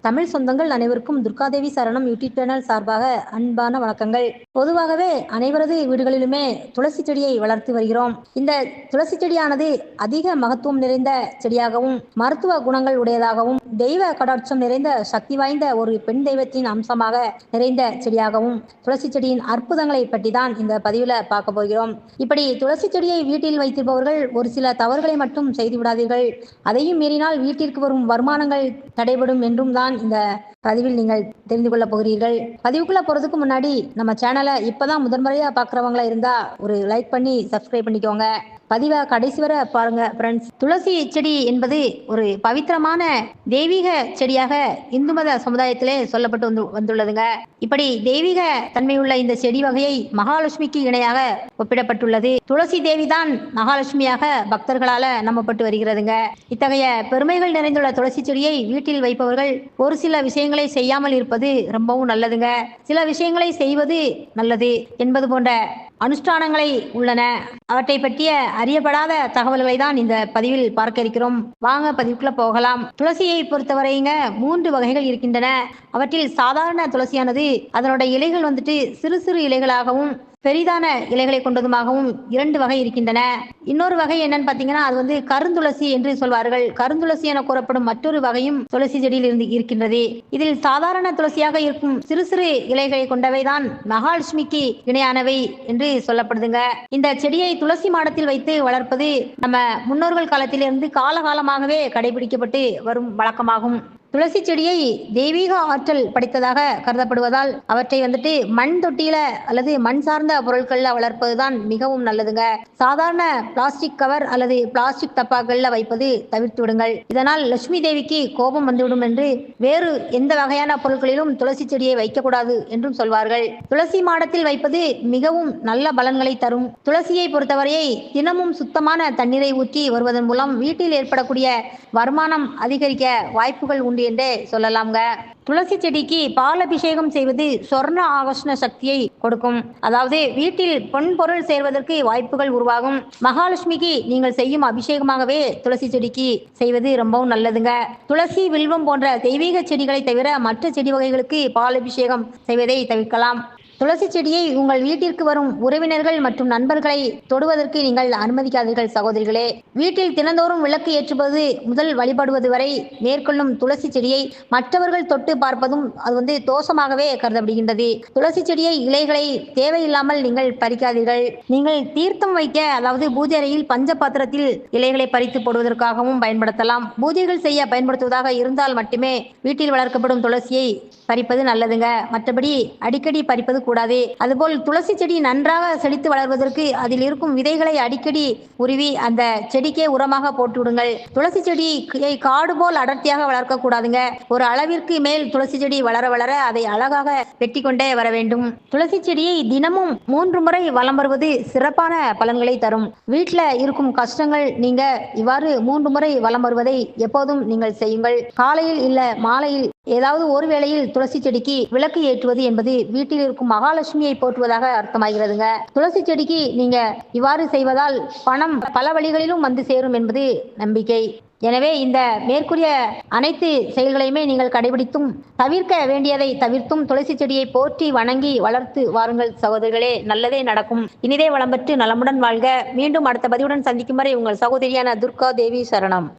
தமிழ் சொந்தங்கள் அனைவருக்கும் துர்காதேவி சரணம் யூடியூப் சேனல் சார்பாக அன்பான வணக்கங்கள். பொதுவாகவே அனைவரது வீடுகளிலுமே துளசி செடியை வளர்த்து வருகிறோம். இந்த துளசி செடியானது அதிக மகத்துவம் நிறைந்த செடியாகவும் மருத்துவ குணங்கள் உடையதாகவும் தெய்வ கடாட்சம் நிறைந்த சக்தி வாய்ந்த ஒரு பெண் தெய்வத்தின் அம்சமாக நிறைந்த செடியாகவும் துளசி செடியின் அற்புதங்களை பற்றி தான் இந்த பதிவில் பார்க்க போகிறோம். இப்படி துளசி செடியை வீட்டில் வைத்திருப்பவர்கள் ஒரு சில தவறுகளை மட்டும் செய்து விடாதீர்கள். அதையும் மீறினால் வீட்டிற்கு வரும் வருமானங்கள் தடைபடும் என்றும் தான் இந்த பதிவில் நீங்கள் தெரிந்து கொள்ள போகிறீர்கள். பதிவுக்குள்ள போறதுக்கு முன்னாடி நம்ம சேனலை இப்பதான் முதன்முறையா பாக்குறவங்களா இருந்தா ஒரு லைக் பண்ணி சப்ஸ்கிரைப் பண்ணிக்கோங்க. பதிவை கடைசி வரை பாருங்க ஃப்ரெண்ட்ஸ். துளசி செடி என்பது ஒரு பவித்திரமான தெய்வீக செடியாக இந்து மத சமுதாயத்திலே சொல்லப்பட்டு வந்துள்ளதுங்க. இப்படி தெய்வீக தன்மையுள்ள இந்த செடி வகையை மகாலட்சுமிக்கு இணையாக ஒப்பிடப்பட்டுள்ளது. துளசி தேவி தான் மகாலட்சுமியாக பக்தர்களால நம்பப்பட்டு வருகிறதுங்க. இத்தகைய பெருமைகள் நிறைந்துள்ள துளசி செடியை வீட்டில் வைப்பவர்கள் ஒரு சில விஷயங்களை செய்யாமல் இருப்பது ரொம்பவும் நல்லதுங்க. சில விஷயங்களை செய்வது நல்லது என்பது போன்ற அனுஷ்டானங்களை உள்ளன. அவற்றை பற்றிய அறியப்படாத தகவல்களை தான் இந்த பதிவில் பார்க்க இருக்கிறோம். வாங்க பதிவுக்குள்ள போகலாம். துளசியை பொறுத்தவரைங்க 3 வகைகள் இருக்கின்றன. அவற்றில் சாதாரண துளசியானது அதனோட இலைகள் சிறு சிறு இலைகளாகவும் பெரிதான இலைகளை கொண்டதுமாகவும் 2 வகை இருக்கின்றன. இன்னொரு வகை என்னன்னு பாத்தீங்கன்னா அது கருந்துளசி என்று சொல்வார்கள். கருந்துளசி என கூறப்படும் மற்றொரு வகையும் துளசி செடியில் இருந்து இருக்கின்றது. இதில் சாதாரண துளசியாக இருக்கும் சிறு சிறு இலைகளை கொண்டவைதான் மகாலட்சுமிக்கு இணையானவை என்று சொல்லப்படுதுங்க. இந்த செடியை துளசி மாடத்தில் வைத்து வளர்ப்பது நம்ம முன்னோர்கள் காலத்திலிருந்து காலகாலமாகவே கடைபிடிக்கப்பட்டு வரும் வழக்கமாகும். துளசி செடியை தெய்வீக ஆற்றல் படைத்ததாக கருதப்படுவதால் அவற்றை மண் தொட்டியில அல்லது மண் சார்ந்த பொருட்கள்ல வளர்ப்பதுதான் மிகவும் நல்லதுங்க. சாதாரண பிளாஸ்டிக் கவர் அல்லது பிளாஸ்டிக் டப்பாக்கள்ல வைப்பது தவிர்த்து விடுங்கள். இதனால் லட்சுமி தேவிக்கு கோபம் வந்துவிடும் என்று வேறு எந்த வகையான பொருட்களிலும் துளசி செடியை வைக்கக்கூடாது என்றும் சொல்வார்கள். துளசி மாடத்தில் வைப்பது மிகவும் நல்ல பலன்களை தரும். துளசியை பொறுத்தவரையை தினமும் சுத்தமான தண்ணீரை ஊற்றி வருவதன் மூலம் வீட்டில் ஏற்படக்கூடிய வருமானம் அதிகரிக்க வாய்ப்புகள் உண்டு என்றே சொல்லலாம்ங்க. துளசி செடிக்கு பால் அபிஷேகம் செய்வது சொர்ண ஆகர்ஷண சக்தியை கொடுக்கும். அதாவது வீட்டில் பொன் பொருள் சேர்வதற்கு வாய்ப்புகள் உருவாகும். மகாலட்சுமிக்கு நீங்கள் செய்யும் அபிஷேகமாகவே துளசி செடிக்கு செய்வது ரொம்பவும் நல்லதுங்க. துளசி, வில்வம் போன்ற தெய்வீக செடிகளை தவிர மற்ற செடி வகைகளுக்கு பால் அபிஷேகம் செய்வதை தவிர்க்கலாம். துளசி செடியை உங்கள் வீட்டிற்கு வரும் உறவினர்கள் மற்றும் நண்பர்களை தொடுவதற்கு நீங்கள் அனுமதிக்காதீர்கள் சகோதரிகளே. வீட்டில் தினந்தோறும் விளக்கு ஏற்றுவது முதல் வழிபடுவது வரை மேற்கொள்ளும் துளசி செடியை மற்றவர்கள் தொட்டு பார்ப்பதும் அது தோஷமாகவே கருதப்படுகின்றது. துளசி செடியை இலைகளை தேவையில்லாமல் நீங்கள் பறிக்காதீர்கள். நீங்கள் தீர்த்தம் வைக்க அதாவது பூஜை அறையில் பஞ்ச பாத்திரத்தில் இலைகளை பறித்து போடுவதற்காகவும் பயன்படுத்தலாம். பூஜைகள் செய்ய பயன்படுத்துவதாக இருந்தால் மட்டுமே வீட்டில் வளர்க்கப்படும் துளசியை பறிப்பது நல்லதுங்க. மற்றபடி அடிக்கடி பறிப்பது கூடாது. அதுபோல் துளசி செடி நன்றாக செழித்து வளர்வதற்கு அதில் இருக்கும் விதைகளை அடிக்கடி உருவி அந்த செடிக்கே உரமாக போட்டு விடுங்கள். துளசி செடியை காடு போல் அடர்த்தியாக வளர்க்க கூடாதுங்க. ஒரு அளவிற்கு மேல் துளசி செடி வளர வளர அதை அழகாக வெட்டி கொண்டே வர வேண்டும். துளசி செடியை தினமும் 3 முறை வலம் வருவது சிறப்பான பலன்களை தரும். வீட்டில் இருக்கும் கஷ்டங்கள் நீங்க இவ்வாறு 3 முறை வலம் வருவதை எப்போதும் நீங்கள் செய்யுங்கள். காலையில் இல்ல மாலையில் ஏதாவது ஒரு வேளையில் துளசி செடிக்கு விளக்கு ஏற்றுவது என்பது வீட்டில் இருக்கும் மகாலட்சுமியை போற்றுவதாக அர்த்தமாகிறதுங்க. துளசி செடிக்கு நீங்க இவ்வாறு செய்வதால் பணம் பல வழிகளிலும் வந்து சேரும் என்பது நம்பிக்கை. எனவே இந்த மேற்கூறிய அனைத்து செயல்களையுமே நீங்கள் கடைபிடித்தும் தவிர்க்க வேண்டியதை தவிர்த்தும் துளசி செடியை போற்றி வணங்கி வளர்த்து வாருங்கள் சகோதரிகளே. நல்லதே நடக்கும். இனிதே வளம் பெற்று நலமுடன் வாழ்க. மீண்டும் அடுத்த பதிவுடன் சந்திக்கும் வரை உங்கள் சகோதரியான துர்கா தேவி சரணம்.